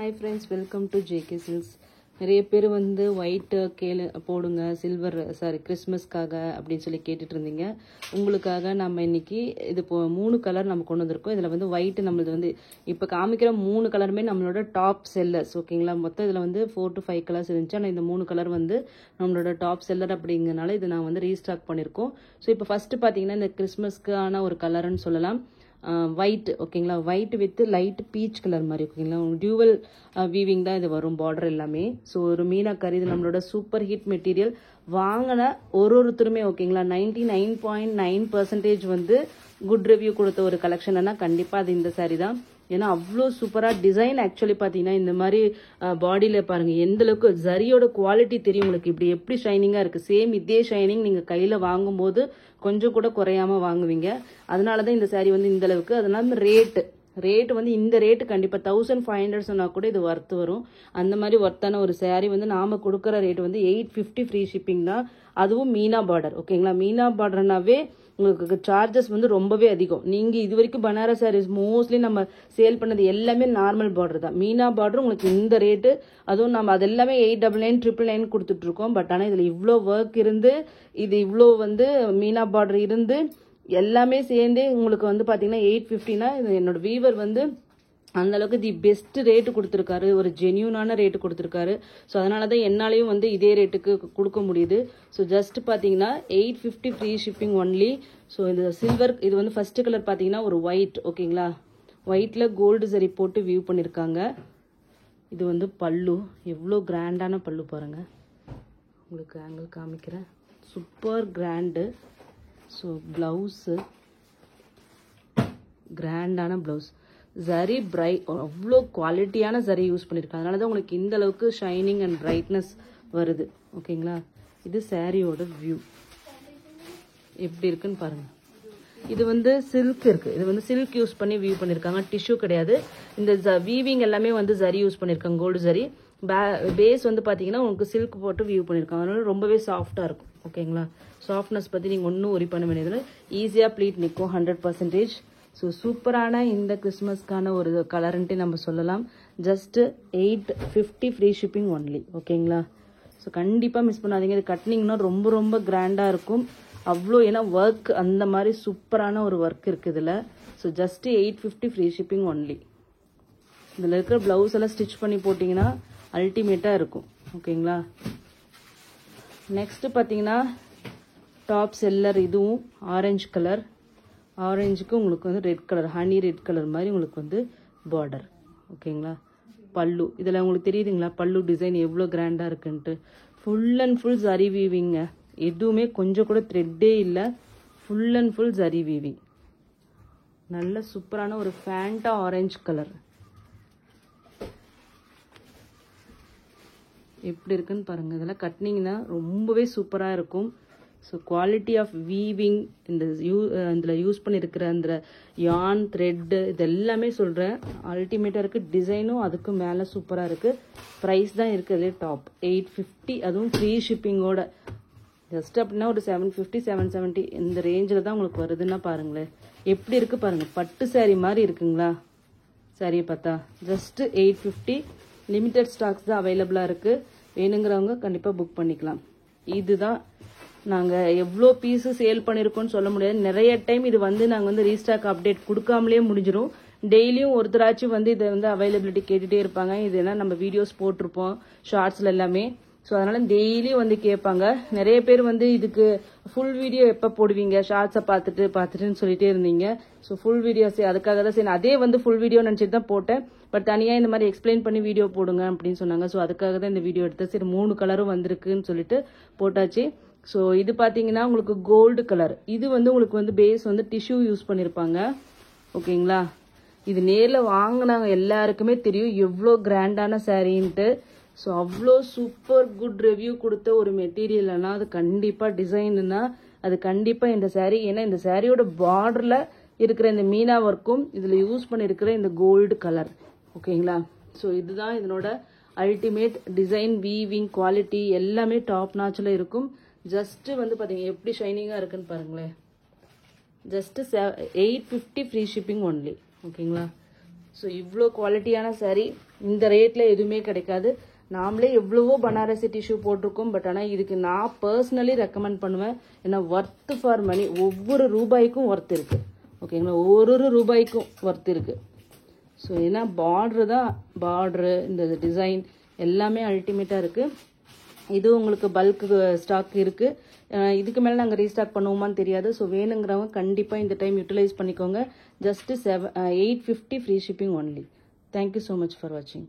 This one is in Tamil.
Hi friends, welcome to JK Silks. நிறைய பேர் வந்து ஒயிட் போடுங்க சில்வர் கிறிஸ்மஸ்க்காக அப்படின்னு சொல்லி கேட்டுட்டு இருந்தீங்க. உங்களுக்காக நம்ம இன்னைக்கு இது மூணு கலர் நம்ம கொண்டு வந்திருக்கோம். இதில் வந்து ஒயிட் நம்மளது வந்து இப்போ காமிக்கிற மூணு கலருமே நம்மளோட டாப் செல்லர்ஸ். ஓகேங்களா, மொத்தம் இதில் வந்து 4 to 5 கலர்ஸ் இருந்துச்சு. ஆனால் இந்த மூணு கலர் வந்து நம்மளோட டாப் செல்லர் அப்படிங்கிறனால இது நான் வந்து ரீஸ்டாக் பண்ணியிருக்கோம். ஸோ இப்போ ஃபர்ஸ்ட் பார்த்தீங்கன்னா இந்த கிறிஸ்மஸ்க்கான ஒரு கலர்னு சொல்லலாம். ஒயிட். ஓகேங்களா, white with light peach colour மாதிரி. ஓகேங்களா, டியூவல் வீவிங் தான் இது வரும், பார்டர் எல்லாமே. ஸோ ஒரு மீனாக்கரி இது நம்மளோட சூப்பர் ஹிட் மெட்டீரியல். வாங்கின ஒருத்தருமே ஓகேங்களா 99.9% வந்து குட் ரிவ்யூ கொடுத்த ஒரு கலெக்ஷன்னா கண்டிப்பாக அது இந்த சாரீ தான். ஏன்னா அவ்வளோ சூப்பராக டிசைன். ஆக்சுவலி பார்த்தீங்கன்னா இந்த மாதிரி பாடியில் பாருங்கள் எந்த அளவுக்கு ஜரியோட குவாலிட்டி தெரியும் உங்களுக்கு. இப்படி எப்படி ஷைனிங்காக இருக்குது. சேம் இதே ஷைனிங் நீங்கள் கையில் வாங்கும்போது கொஞ்சம் கூட குறையாமல் வாங்குவீங்க. அதனால தான் இந்த சாரீ வந்து இந்த அளவுக்கு. அதனால ரேட்டு வந்து இந்த ரேட்டு கண்டிப்பாக 1500 சொன்னால் கூட இது ஒர்த்து வரும். அந்த மாதிரி ஒர்த்தான ஒரு சாரீ வந்து நாம் கொடுக்குற ரேட்டு வந்து 850 ஃப்ரீ ஷிப்பிங் தான். அதுவும் மீனா பார்டர். ஓகேங்களா, மீனா பார்டர்னாவே உங்களுக்கு சார்ஜஸ் வந்து ரொம்பவே அதிகம். நீங்கள் இது வரைக்கும் பனாரஸ் சாரீஸ் மோஸ்ட்லி நம்ம சேல் பண்ணது எல்லாமே நார்மல் பார்டர் தான். மீனா பார்டர் உங்களுக்கு இந்த ரேட்டு. அதுவும் நம்ம அது எல்லாமே 899 999 கொடுத்துட்ருக்கோம். பட் ஆனால் இதில் இவ்வளோ ஒர்க் இருந்து இது இவ்வளோ வந்து மீனா பார்டர் இருந்து எல்லாமே சேர்ந்து உங்களுக்கு வந்து பார்த்தீங்கன்னா 850னா இது என்னோட வீவர் வந்து அந்த அளவுக்கு தி பெஸ்ட் ரேட்டு கொடுத்துருக்காரு. ஒரு ஜென்யூனான ரேட்டு கொடுத்துருக்காரு. ஸோ அதனால தான் என்னாலையும் வந்து இதே ரேட்டுக்கு கொடுக்க முடியுது. ஸோ ஜஸ்ட் பார்த்தீங்கன்னா 850 ஃப்ரீ ஷிப்பிங் ஒன்லி. ஸோ இந்த சில்வர் இது வந்து ஃபர்ஸ்ட் கலர் பார்த்தீங்கன்னா ஒரு ஒயிட். ஓகேங்களா, ஒயிட்டில் கோல்டு சரி போட்டு வியூ பண்ணியிருக்காங்க. இது வந்து பல்லு. எவ்வளோ கிராண்டான பல்லு பாருங்கள். உங்களுக்கு ஆங்கிள் காமிக்கிறேன். Super grand. ஸோ ப்ளவுஸு கிராண்டான ப்ளவுஸ். ஜரி அவ்வளோ குவாலிட்டியான ஜரி யூஸ் பண்ணியிருக்காங்க. அதனால தான் உங்களுக்கு இந்த அளவுக்கு ஷைனிங் அண்ட் பிரைட்னஸ் வருது. ஓகேங்களா, இது சாரியோட வியூ எப்படி இருக்குன்னு பாருங்கள். இது வந்து சில்க் இருக்குது. இது வந்து சில்க் யூஸ் பண்ணி வியூ பண்ணியிருக்காங்க, டிஷ்யூ கிடையாது. இந்த வீவிங் எல்லாமே வந்து ஜரி யூஸ் பண்ணியிருக்காங்க, கோல்டு ஜரி. பேஸ் வந்து பார்த்தீங்கன்னா உங்களுக்கு சில்க் போட்டு வியூ பண்ணியிருக்காங்க. அதனால ரொம்பவே சாஃப்டாக இருக்கும். ஓகேங்களா, சாஃப்ட்னஸ் பற்றி நீங்கள் ஒன்றும் ஒரி பண்ண வேண்டியதில்லை. ஈஸியாக ப்ளீட் நிற்கும் 100%. ஸோ சூப்பரான இந்த கிறிஸ்மஸ்க்கான ஒரு கலர்ன்ட்டு நம்ம சொல்லலாம். Just 850 free shipping only. ஓகேங்களா, ஸோ கண்டிப்பாக மிஸ் பண்ணாதீங்க. இது கட்டினீங்கன்னா ரொம்ப ரொம்ப கிராண்டாக இருக்கும். அவ்வளோ ஏன்னா ஒர்க் அந்த மாதிரி சூப்பரான ஒரு ஒர்க் இருக்குது இதில். So just 850 free shipping only. இதில் இருக்கிற ப்ளவுஸ் எல்லாம் ஸ்டிச் பண்ணி போட்டிங்கன்னா அல்டிமேட்டாக இருக்கும். ஓகேங்களா, நெக்ஸ்ட்டு பார்த்தீங்கன்னா டாப் செல்லர். இதுவும் ஆரஞ்சு கலர். ஆரஞ்சுக்கு உங்களுக்கு வந்து red colour, honey red colour மாதிரி உங்களுக்கு வந்து பார்டர். ஓகேங்களா, பல்லு இதில் உங்களுக்கு தெரியுதுங்களா பல்லு டிசைன் எவ்வளோ கிராண்டாக இருக்குன்ட்டு. ஃபுல் அண்ட் ஃபுல் ஜரி வீவிங்க. எதுவுமே கொஞ்சம் கூட த்ரெட்டே இல்லை. Full and full zari weaving. நல்ல சூப்பரான ஒரு ஃபேண்டா ஆரஞ்சு கலர். எப்படி இருக்குன்னு பாருங்கள். இதெல்லாம் கட்டினீங்கன்னா ரொம்பவே சூப்பராக இருக்கும். ஸோ குவாலிட்டி ஆஃப் வீவிங் இதில் யூஸ் பண்ணியிருக்கிற அந்த யான் த்ரெட்டு இது எல்லாமே சொல்கிறேன், அல்டிமேட்டாக இருக்குது. டிசைனும் அதுக்கு மேலே சூப்பராக இருக்குது. ப்ரைஸ் தான் இருக்குது டாப் 850, அதுவும் ஃப்ரீ ஷிப்பிங்கோட. ஜஸ்ட் அப்படின்னா ஒரு 750 770 இந்த ரேஞ்சில் தான் உங்களுக்கு வருதுன்னா பாருங்களேன் எப்படி இருக்குது பாருங்கள். பட்டு சாரீ மாதிரி இருக்குங்களா சாரியை பார்த்தா. ஜஸ்ட்டு 850. லிமிட்டட் ஸ்டாக்ஸ் தான் அவைலபிளாக இருக்குது. வேணுங்கிறவங்க கண்டிப்பாக புக் பண்ணிக்கலாம். இதுதான் நாங்கள் எவ்வளோ பீஸு சேல் பண்ணியிருக்கோன்னு சொல்ல முடியாது. நிறைய டைம் இது வந்து நாங்கள் வந்து ரீஸ்டாக் அப்டேட் கொடுக்காமலே முடிஞ்சிடும். டெய்லியும் ஒருத்தராச்சும் வந்து இதை வந்து அவைலபிலிட்டி கேட்டுகிட்டே இருப்பாங்க. இது நம்ம வீடியோஸ் போட்டிருப்போம் ஷார்ட்ஸில் எல்லாமே. ஸோ அதனால் டெய்லியும் வந்து கேட்பாங்க. நிறைய பேர் வந்து இதுக்கு ஃபுல் வீடியோ எப்போ போடுவீங்க, ஷார்ட்ஸை பார்த்துட்டுன்னு சொல்லிட்டே இருந்தீங்க. ஸோ ஃபுல் வீடியோஸ் அதுக்காக தான் சரி அதே வந்து ஃபுல் வீடியோ நினச்சிட்டு தான் போட்டேன். பட் தனியாக இந்த மாதிரி எக்ஸ்பிளைன் பண்ணி வீடியோ போடுங்க அப்படின்னு சொன்னாங்க. ஸோ அதுக்காக தான் இந்த வீடியோ எடுத்தேன். சரி 3 கலரும் வந்திருக்குன்னு சொல்லிட்டு போட்டாச்சு. ஸோ இது பார்த்தீங்கன்னா உங்களுக்கு கோல்டு கலர். இது வந்து உங்களுக்கு வந்து பேஸ் வந்து டிஷ்யூ யூஸ் பண்ணியிருப்பாங்க. ஓகேங்களா, இது நேரில் வாங்கினாங்க எல்லாருக்குமே தெரியும் எவ்வளோ கிராண்டான சாரீன்ட்டு. ஸோ அவ்வளோ சூப்பர் குட் ரிவ்யூ கொடுத்த ஒரு மெட்டீரியல்னா அது கண்டிப்பாக டிசைனுன்னா அது கண்டிப்பாக இந்த சாரீ. ஏன்னா இந்த சாரியோட பார்டரில் இருக்கிற இந்த மீனா ஒர்க்கும் இதில் யூஸ் பண்ணியிருக்கிற இந்த கோல்டு கலர். ஓகேங்களா, ஸோ இதுதான் இதனோட அல்டிமேட் டிசைன். வீவிங் குவாலிட்டி எல்லாமே டாப் நாச்சில் இருக்கும். ஜஸ்ட்டு வந்து பார்த்தீங்க எப்படி ஷைனிங்காக இருக்குன்னு பாருங்களேன். Just 850 free shipping only. ஓகேங்களா, ஸோ இவ்வளோ குவாலிட்டியான saree இந்த ரேட்டில் எதுவுமே கிடைக்காது. நாமளே எவ்வளவோ பனாரசி டிஷ்யூ போட்டிருக்கோம். பட் ஆனால் இதுக்கு நான் பர்சனலி ரெக்கமெண்ட் பண்ணுவேன். ஏன்னா ஒர்த் ஃபார் மணி, ஒவ்வொரு ரூபாய்க்கும் ஒர்த் இருக்குது. ஓகேங்களா, ஒரு ரூபாய்க்கும் ஒர்த் இருக்குது. ஸோ ஏன்னா பார்டரு இந்த டிசைன் எல்லாமே அல்டிமேட்டாக இருக்குது. இது உங்களுக்கு பல்க் ஸ்டாக் இருக்குது. இதுக்கு மேலே நாங்கள் ரீஸ்டாக் பண்ணுவோமான்னு தெரியாது. ஸோ வேணுங்கிறவங்க கண்டிப்பாக இந்த டைம் யூட்டிலைஸ் பண்ணிக்கோங்க. Just 850 free shipping only. Thank you so much for வாட்சிங்.